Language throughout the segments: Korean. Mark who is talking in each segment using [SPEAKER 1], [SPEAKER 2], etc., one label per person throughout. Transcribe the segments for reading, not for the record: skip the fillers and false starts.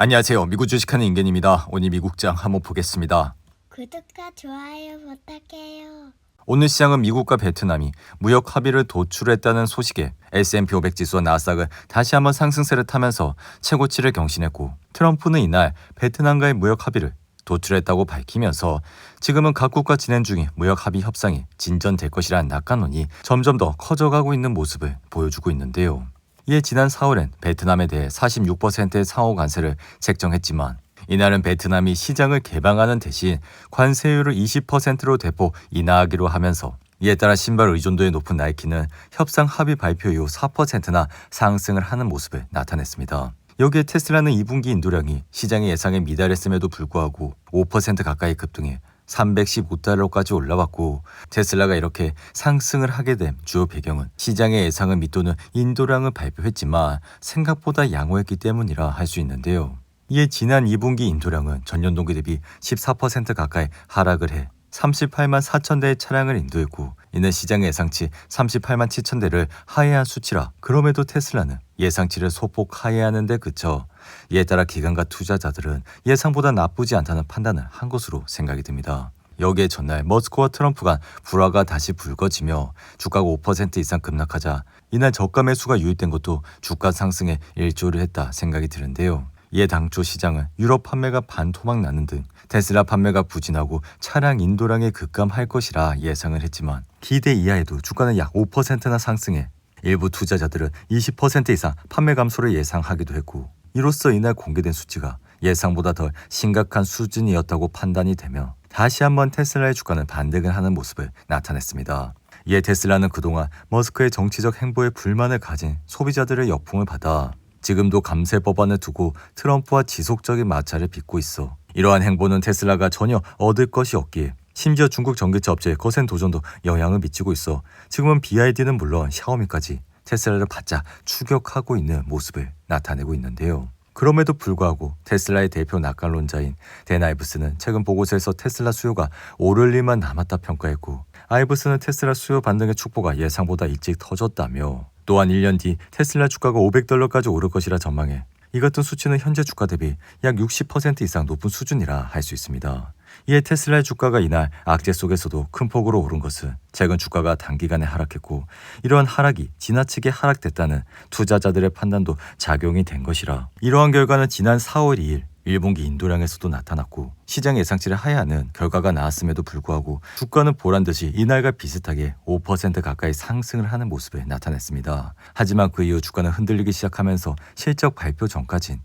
[SPEAKER 1] 안녕하세요. 미국 주식하는 임gen입니다. 오늘 미국장 한번 보겠습니다.
[SPEAKER 2] 구독과 좋아요 부탁해요.
[SPEAKER 1] 오늘 시장은 미국과 베트남이 무역 합의를 도출했다는 소식에 S&P 500 지수와 나스닥은 다시 한번 상승세를 타면서 최고치를 경신했고, 트럼프는 이날 베트남과의 무역 합의를 도출했다고 밝히면서 지금은 각국과 진행 중인 무역 합의 협상이 진전될 것이라는 낙관론이 점점 더 커져가고 있는 모습을 보여주고 있는데요. 이에 지난 4월엔 베트남에 대해 46%의 상호 관세를 책정했지만, 이날은 베트남이 시장을 개방하는 대신 관세율을 20%로 대폭 인하하기로 하면서, 이에 따라 신발 의존도의 높은 나이키는 협상 합의 발표 이후 4%나 상승을 하는 모습을 나타냈습니다. 여기에 테슬라는 2분기 인도량이 시장의 예상에 미달했음에도 불구하고 5% 가까이 급등해 $315까지 올라왔고, 테슬라가 이렇게 상승을 하게 된 주요 배경은 시장의 예상을 밑도는 인도량을 발표했지만 생각보다 양호했기 때문이라 할 수 있는데요. 이에 지난 2분기 인도량은 전년 동기 대비 14% 가까이 하락을 해 38만 4천 대의 차량을 인도했고, 이는 시장의 예상치 38만 7천 대를 하회한 수치라, 그럼에도 테슬라는 예상치를 소폭 하회하는 데 그쳐 이에 따라 기관과 투자자들은 예상보다 나쁘지 않다는 판단을 한 것으로 생각이 듭니다. 여기에 전날 머스크와 트럼프 간 불화가 다시 불거지며 주가가 5% 이상 급락하자 이날 저가 매수가 유입된 것도 주가 상승에 일조를 했다 생각이 드는데요. 이에 당초 시장은 유럽 판매가 반토막 나는 등 테슬라 판매가 부진하고 차량 인도량이 급감할 것이라 예상을 했지만, 기대 이하에도 주가는 약 5%나 상승해 일부 투자자들은 20% 이상 판매 감소를 예상하기도 했고, 이로써 이날 공개된 수치가 예상보다 더 심각한 수준이었다고 판단이 되며 다시 한번 테슬라의 주가는 반등을 하는 모습을 나타냈습니다. 이에 테슬라는 그동안 머스크의 정치적 행보에 불만을 가진 소비자들의 역풍을 받아 지금도 감세 법안을 두고 트럼프와 지속적인 마찰을 빚고 있어 이러한 행보는 테슬라가 전혀 얻을 것이 없기에, 심지어 중국 전기차 업체의 거센 도전도 영향을 미치고 있어 지금은 BYD는 물론 샤오미까지 테슬라를 바짝 추격하고 있는 모습을 나타내고 있는데요. 그럼에도 불구하고 테슬라의 대표 낙관론자인 댄 아이브스는 최근 보고서에서 테슬라 수요가 오를 일만 남았다 평가했고, 아이브스는 테슬라 수요 반등의 축보가 예상보다 일찍 터졌다며, 또한 1년 뒤 테슬라 주가가 $500까지 오를 것이라 전망해 이 같은 수치는 현재 주가 대비 약 60% 이상 높은 수준이라 할 수 있습니다. 이에 테슬라의 주가가 이날 악재 속에서도 큰 폭으로 오른 것은 최근 주가가 단기간에 하락했고, 이러한 하락이 지나치게 하락됐다는 투자자들의 판단도 작용이 된 것이라, 이러한 결과는 지난 4월 2일 1분기 인도량에서도 나타났고, 시장 예상치를 하회하는 결과가 나왔음에도 불구하고 주가는 보란듯이 이날과 비슷하게 5% 가까이 상승을 하는 모습을 나타냈습니다. 하지만 그 이후 주가는 흔들리기 시작하면서 실적 발표 전까진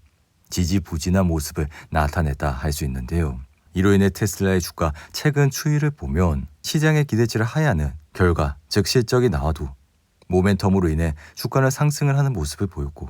[SPEAKER 1] 지지부진한 모습을 나타냈다 할 수 있는데요. 이로 인해 테슬라의 주가 최근 추이를 보면 시장의 기대치를 하회하는 결과, 즉 실적이 나와도 모멘텀으로 인해 주가는 상승을 하는 모습을 보였고,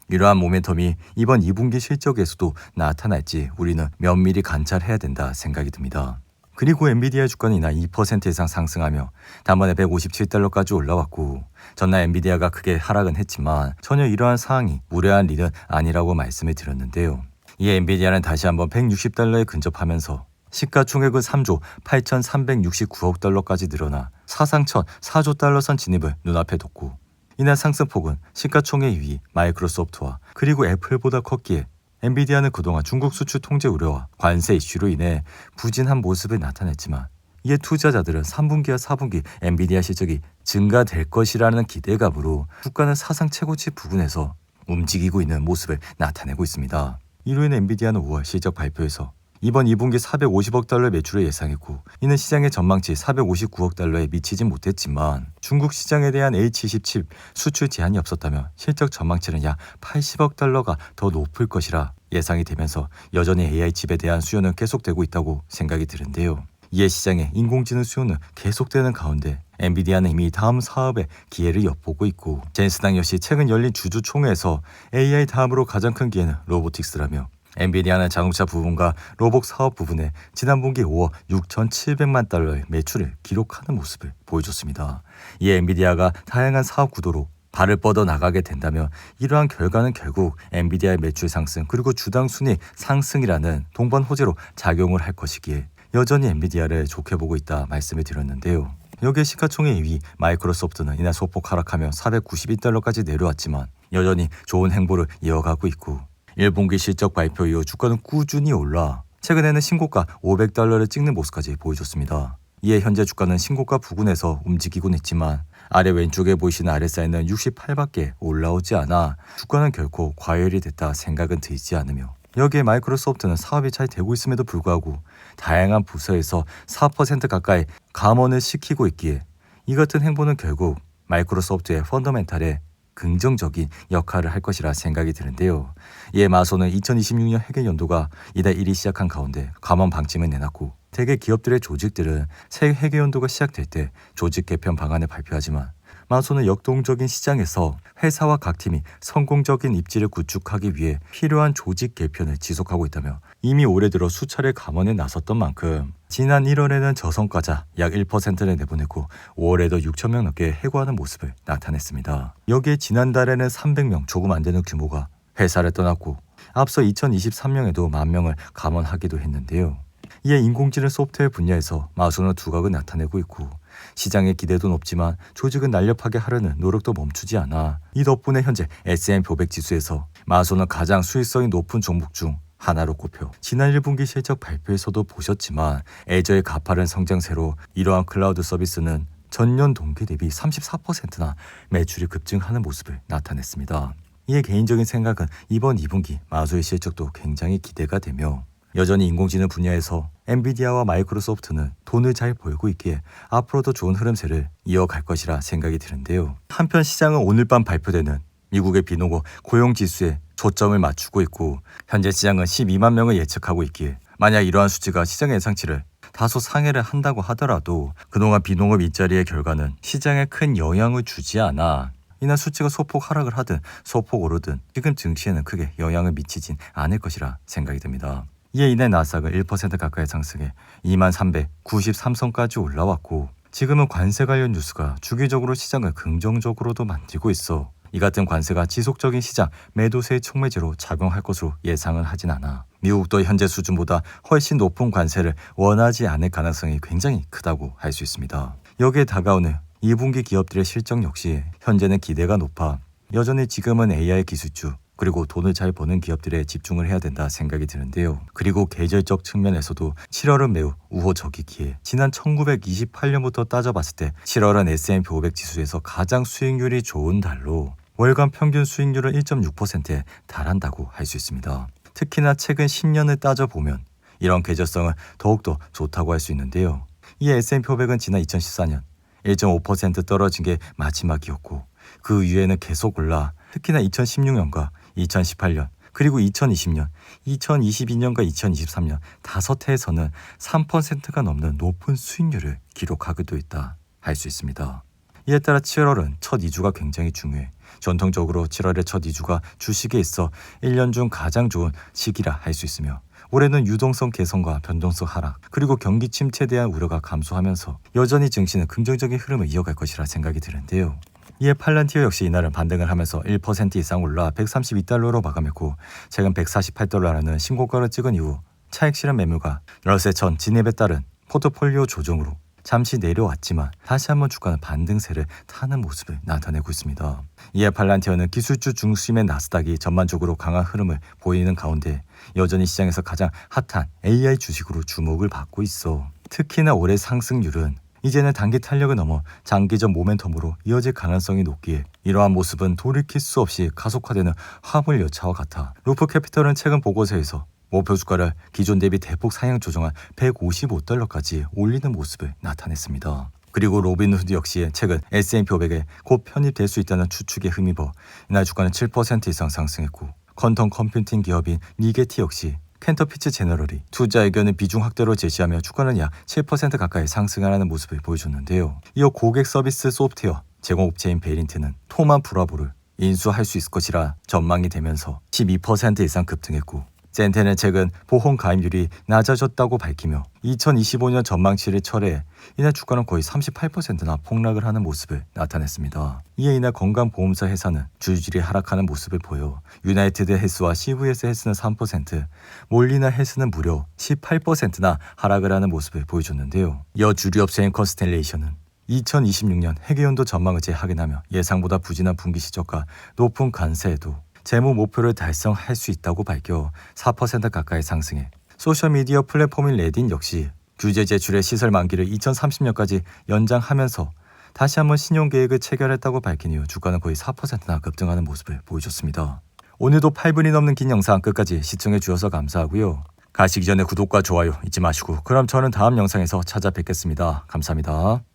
[SPEAKER 1] 이러한 모멘텀이 이번 2분기 실적에서도 나타날지 우리는 면밀히 관찰해야 된다 생각이 듭니다. 그리고 엔비디아의 주가는 이날 2% 이상 상승하며 단번에 $157까지 올라왔고, 전날 엔비디아가 크게 하락은 했지만 전혀 이러한 상황이 무례한 일은 아니라고 말씀을 드렸는데요. 이에 엔비디아는 다시 한번 $160에 근접하면서 시가총액은 3조 8,369억 달러까지 늘어나 사상 첫 4조 달러 선 진입을 눈앞에 뒀고, 이날 상승폭은 시가총액 2위 마이크로소프트와 그리고 애플보다 컸기에 엔비디아는 그동안 중국 수출 통제 우려와 관세 이슈로 인해 부진한 모습을 나타냈지만, 이에 투자자들은 3분기와 4분기 엔비디아 실적이 증가될 것이라는 기대감으로 주가는 사상 최고치 부근에서 움직이고 있는 모습을 나타내고 있습니다. 이로 인해 엔비디아는 5월 실적 발표에서 이번 2분기 450억 달러의 매출을 예상했고, 이는 시장의 전망치 459억 달러에 미치진 못했지만 중국 시장에 대한 H27 수출 제한이 없었다면 실적 전망치는 약 80억 달러가 더 높을 것이라 예상이 되면서 여전히 AI 칩에 대한 수요는 계속되고 있다고 생각이 드는데요. 이에 시장의 인공지능 수요는 계속되는 가운데 엔비디아는 이미 다음 사업의 기회를 엿보고 있고, 젠스당 역시 최근 열린 주주총회에서 AI 다음으로 가장 큰 기회는 로보틱스라며, 엔비디아는 자동차 부분과 로봇 사업 부분에 지난 분기 5억 6,700만 달러의 매출을 기록하는 모습을 보여줬습니다. 이에 엔비디아가 다양한 사업 구도로 발을 뻗어 나가게 된다면 이러한 결과는 결국 엔비디아의 매출 상승 그리고 주당 순이익 상승이라는 동반 호재로 작용을 할 것이기에 여전히 엔비디아를 좋게 보고 있다 말씀을 드렸는데요. 여기에 시가총액 2위 마이크로소프트는 이날 소폭 하락하며 $492까지 내려왔지만 여전히 좋은 행보를 이어가고 있고, 1분기 실적 발표 이후 주가는 꾸준히 올라 최근에는 신고가 $500를 찍는 모습까지 보여줬습니다. 이에 현재 주가는 신고가 부근에서 움직이곤 있지만 아래 왼쪽에 보이시는 RSI는 68밖에 올라오지 않아 주가는 결코 과열이 됐다 생각은 들지 않으며 여기에 마이크로소프트는 사업이 잘 되고 있음에도 불구하고 다양한 부서에서 4% 가까이 감원을 시키고 있기에 이 같은 행보는 결국 마이크로소프트의 펀더멘탈에 긍정적인 역할을 할 것이라 생각이 드는데요. 이에 마소는 2026년 회계 연도가 이달 1일 시작한 가운데 감원 방침을 내놨고 대개 기업들의 조직들은 새 회계 연도가 시작될 때 조직 개편 방안을 발표하지만 마소는 역동적인 시장에서 회사와 각 팀이 성공적인 입지를 구축하기 위해 필요한 조직 개편을 지속하고 있다며 이미 올해 들어 수차례 감원에 나섰던 만큼 지난 1월에는 저성과자 약 1%를 내보내고 5월에도 6,000명 넘게 해고하는 모습을 나타냈습니다. 여기에 지난달에는 300명 조금 안 되는 규모가 회사를 떠났고 앞서 2023년에도 10,000명을 감원하기도 했는데요. 이에 인공지능 소프트웨어 분야에서 마소는 두각을 나타내고 있고 시장의 기대도 높지만 조직은 날렵하게 하려는 노력도 멈추지 않아 이 덕분에 현재 S&P 500 지수에서 마소는 가장 수익성이 높은 종목 중 하나로 꼽혀 지난 1분기 실적 발표에서도 보셨지만 애저의 가파른 성장세로 이러한 클라우드 서비스는 전년 동기 대비 34%나 매출이 급증하는 모습을 나타냈습니다. 이에 개인적인 생각은 이번 2분기 마소의 실적도 굉장히 기대가 되며 여전히 인공지능 분야에서 엔비디아와 마이크로소프트는 돈을 잘 벌고 있기에 앞으로도 좋은 흐름세를 이어갈 것이라 생각이 드는데요. 한편 시장은 오늘 밤 발표되는 미국의 비농업 고용지수에 초점을 맞추고 있고 현재 시장은 12만 명을 예측하고 있기에 만약 이러한 수치가 시장의 예상치를 다소 상회를 한다고 하더라도 그동안 비농업 일자리의 결과는 시장에 큰 영향을 주지 않아 이날 수치가 소폭 하락을 하든 소폭 오르든 지금 증시에는 크게 영향을 미치진 않을 것이라 생각이 듭니다. 이에 이날 나스닥은 1% 가까이 상승해 2393선까지 올라왔고 지금은 관세 관련 뉴스가 주기적으로 시장을 긍정적으로도 만들고 있어 이 같은 관세가 지속적인 시장 매도세의 촉매제로 작용할 것으로 예상은 하진 않아 미국도 현재 수준보다 훨씬 높은 관세를 원하지 않을 가능성이 굉장히 크다고 할 수 있습니다. 여기에 다가오는 2분기 기업들의 실적 역시 현재는 기대가 높아 여전히 지금은 AI 기술주 그리고 돈을 잘 버는 기업들에 집중을 해야 된다 생각이 드는데요. 그리고 계절적 측면에서도 7월은 매우 우호적이기에 지난 1928년부터 따져봤을 때 7월은 S&P 500 지수에서 가장 수익률이 좋은 달로 월간 평균 수익률은 1.6%에 달한다고 할 수 있습니다. 특히나 최근 10년을 따져보면 이런 계절성은 더욱더 좋다고 할 수 있는데요. 이 S&P 500은 지난 2014년 1.5% 떨어진 게 마지막이었고 그 이후에는 계속 올라 특히나 2016년과 2018년 그리고 2020년, 2022년과 2023년 5해에서는 3%가 넘는 높은 수익률을 기록하기도 했다 할 수 있습니다. 이에 따라 7월은 첫 2주가 굉장히 중요해 전통적으로 7월의 첫 2주가 주식에 있어 1년 중 가장 좋은 시기라 할 수 있으며 올해는 유동성 개선과 변동성 하락 그리고 경기 침체에 대한 우려가 감소하면서 여전히 증시는 긍정적인 흐름을 이어갈 것이라 생각이 드는데요. 이에 팔란티어 역시 이날은 반등을 하면서 1% 이상 올라 $132로 마감했고 최근 $148라는 신고가를 찍은 이후 차익 실현 매물과 러셀 1000 진입에 따른 포트폴리오 조정으로 잠시 내려왔지만 다시 한번 주가는 반등세를 타는 모습을 나타내고 있습니다. 이에 팔란티어는 기술주 중심의 나스닥이 전반적으로 강한 흐름을 보이는 가운데 여전히 시장에서 가장 핫한 AI 주식으로 주목을 받고 있어 특히나 올해 상승률은 이제는 단기 탄력을 넘어 장기적 모멘텀으로 이어질 가능성이 높기에 이러한 모습은 돌이킬 수 없이 가속화되는 화물 열차와 같아 루프캐피털은 최근 보고서에서 목표 주가를 기존 대비 대폭 상향 조정한 $155까지 올리는 모습을 나타냈습니다. 그리고 로빈후드 역시 최근 S&P 500에 곧 편입될 수 있다는 추측에 힘입어 이날 주가는 7% 이상 상승했고 퀀텀 컴퓨팅 기업인 리게티 역시 캔터피츠 제너럴이 투자 의견을 비중 확대로 제시하며 주가는 약 7% 가까이 상승하는 모습을 보여줬는데요. 이어 고객 서비스 소프트웨어 제공업체인 베린트는 토만 브라보를 인수할 수 있을 것이라 전망이 되면서 12% 이상 급등했고 젠텐은 최근 보험 가입률이 낮아졌다고 밝히며 2025년 전망치를 철회해 이날 주가는 거의 38%나 폭락을 하는 모습을 나타냈습니다. 이에 이날 건강보험사 회사는 줄줄이 하락하는 모습을 보여 유나이티드 헬스와 CVS 헬스는 3%, 몰리나 헬스는 무려 18%나 하락을 하는 모습을 보여줬는데요. 이어 주류업체인 컨스텔레이션은 2026년 회계연도 전망을 재확인하며 예상보다 부진한 분기 실적과 높은 관세에도 재무 목표를 달성할 수 있다고 밝혀 4% 가까이 상승해 소셜미디어 플랫폼인 레딧 역시 규제 제출의 시설 만기를 2030년까지 연장하면서 다시 한번 신용계획을 체결했다고 밝힌 이후 주가는 거의 4%나 급등하는 모습을 보여줬습니다. 오늘도 8분이 넘는 긴 영상 끝까지 시청해 주셔서 감사하고요. 가시기 전에 구독과 좋아요 잊지 마시고 그럼 저는 다음 영상에서 찾아뵙겠습니다. 감사합니다.